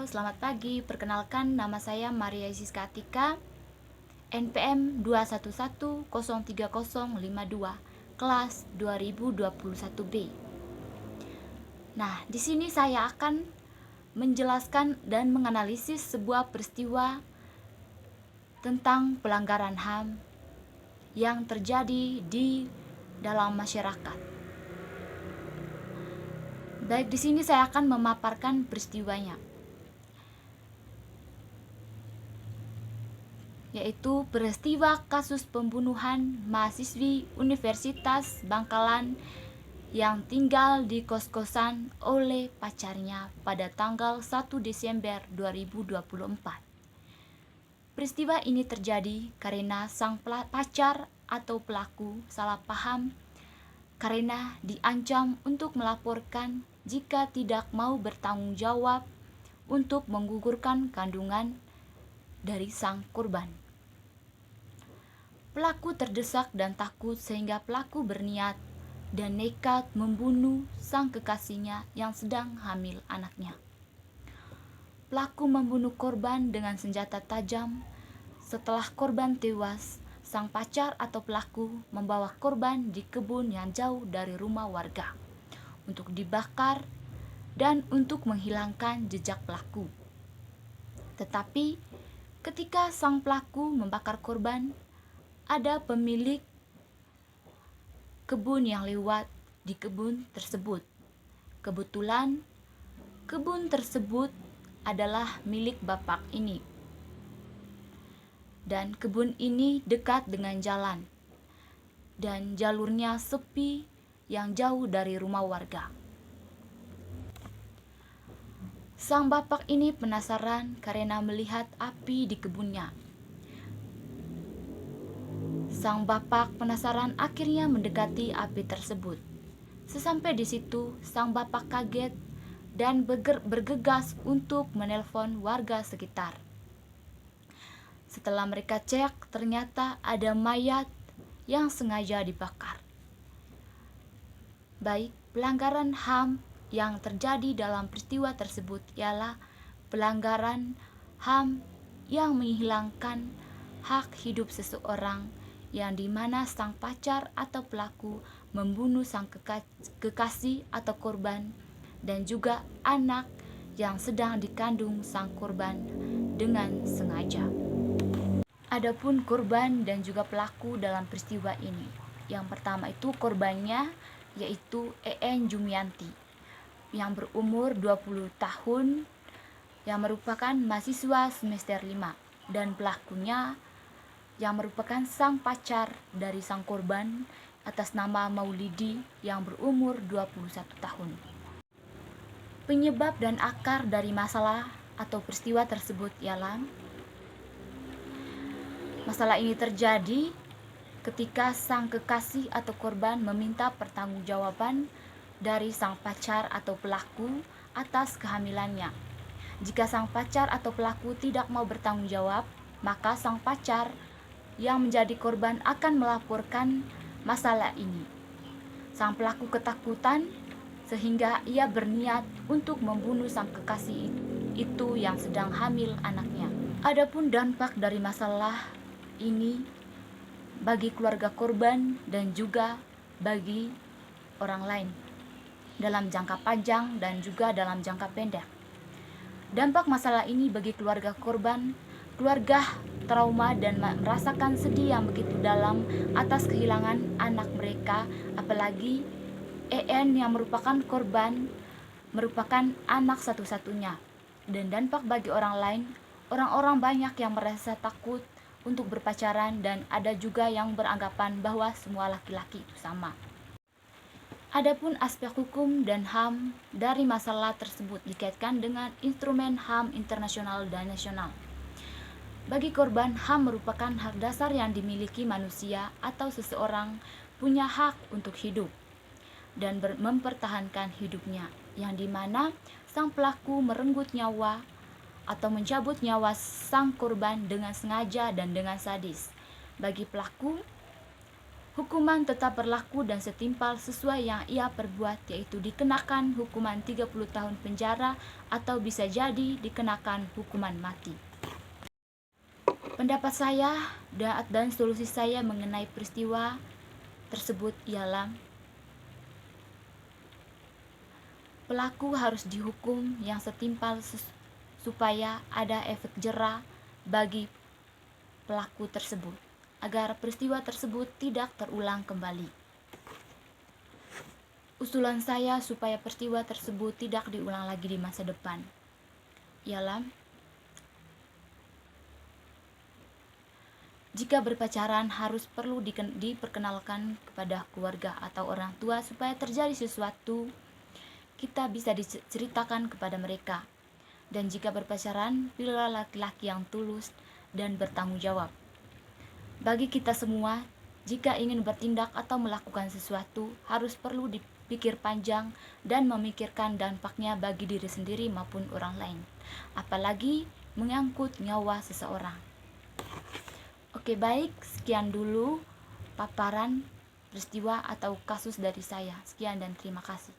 selamat pagi. Perkenalkan, nama saya Maria Siska Atika, NPM 211030052, kelas 2021B. Nah, di sini saya akan menjelaskan dan menganalisis sebuah peristiwa tentang pelanggaran HAM yang terjadi di dalam masyarakat. Baik, di sini saya akan memaparkan peristiwanya, yaitu peristiwa kasus pembunuhan mahasiswi Universitas Bangkalan yang tinggal di kos-kosan oleh pacarnya pada tanggal 1 Desember 2024. Peristiwa ini terjadi karena sang pacar atau pelaku salah paham karena diancam untuk melaporkan jika tidak mau bertanggung jawab untuk menggugurkan kandungan dari sang korban. Pelaku terdesak dan takut sehingga pelaku berniat dan nekat membunuh sang kekasihnya yang sedang hamil anaknya. Pelaku membunuh korban dengan senjata tajam. Setelah korban tewas, sang pacar atau pelaku membawa korban di kebun yang jauh dari rumah warga untuk dibakar dan untuk menghilangkan jejak pelaku. Tetapi ketika sang pelaku membakar korban, ada pemilik kebun yang lewat di kebun tersebut. Kebetulan kebun tersebut adalah milik bapak ini. Dan kebun ini dekat dengan jalan dan jalurnya sepi yang jauh dari rumah warga. Sang bapak ini penasaran karena melihat api di kebunnya. Sang bapak penasaran akhirnya mendekati api tersebut. Sesampai di situ, sang bapak kaget dan bergegas untuk menelpon warga sekitar. Setelah mereka cek, ternyata ada mayat yang sengaja dibakar. Baik, pelanggaran HAM yang terjadi dalam peristiwa tersebut ialah pelanggaran HAM yang menghilangkan hak hidup seseorang, yang dimana sang pacar atau pelaku membunuh sang kekasih atau korban dan juga anak yang sedang dikandung sang korban dengan sengaja. Adapun korban dan juga pelaku dalam peristiwa ini, yang pertama itu korbannya yaitu EN Jumianti yang berumur 20 tahun yang merupakan mahasiswa semester 5, dan pelakunya yang merupakan sang pacar dari sang korban atas nama Maulidi yang berumur 21 tahun. Penyebab dan akar dari masalah atau peristiwa tersebut ialah masalah ini terjadi ketika sang kekasih atau korban meminta pertanggungjawaban dari sang pacar atau pelaku atas kehamilannya. Jika sang pacar atau pelaku tidak mau bertanggung jawab, maka sang pacar yang menjadi korban akan melaporkan masalah ini. Sang pelaku ketakutan sehingga ia berniat untuk membunuh sang kekasih itu yang sedang hamil anaknya. Adapun dampak dari masalah ini bagi keluarga korban dan juga bagi orang lain dalam jangka panjang dan juga dalam jangka pendek. Dampak masalah ini bagi keluarga korban, keluarga trauma dan merasakan sedih yang begitu dalam atas kehilangan anak mereka, apalagi EN yang merupakan korban merupakan anak satu-satunya. Dan dampak bagi orang lain, orang-orang banyak yang merasa takut untuk berpacaran, dan ada juga yang beranggapan bahwa semua laki-laki itu sama. Adapun aspek hukum dan HAM dari masalah tersebut dikaitkan dengan instrumen HAM internasional dan nasional. Bagi korban, HAM merupakan hak dasar yang dimiliki manusia atau seseorang punya hak untuk hidup dan mempertahankan hidupnya, yang dimana sang pelaku merenggut nyawa atau mencabut nyawa sang korban dengan sengaja dan dengan sadis. Bagi pelaku, Hukuman tetap berlaku dan setimpal sesuai yang ia perbuat, yaitu dikenakan hukuman 30 tahun penjara atau bisa jadi dikenakan hukuman mati. Pendapat saya dan solusi saya mengenai peristiwa tersebut ialah pelaku harus dihukum yang setimpal supaya ada efek jera bagi pelaku tersebut, agar peristiwa tersebut tidak terulang kembali. Usulan saya supaya peristiwa tersebut tidak diulang lagi di masa depan ialah jika berpacaran harus perlu diperkenalkan kepada keluarga atau orang tua supaya terjadi sesuatu kita bisa diceritakan kepada mereka. Dan jika berpacaran, pilihlah laki-laki yang tulus dan bertanggung jawab. Bagi kita semua, jika ingin bertindak atau melakukan sesuatu, harus perlu dipikir panjang dan memikirkan dampaknya bagi diri sendiri maupun orang lain, apalagi menyangkut nyawa seseorang. Oke, baik, sekian dulu paparan peristiwa atau kasus dari saya. Sekian dan terima kasih.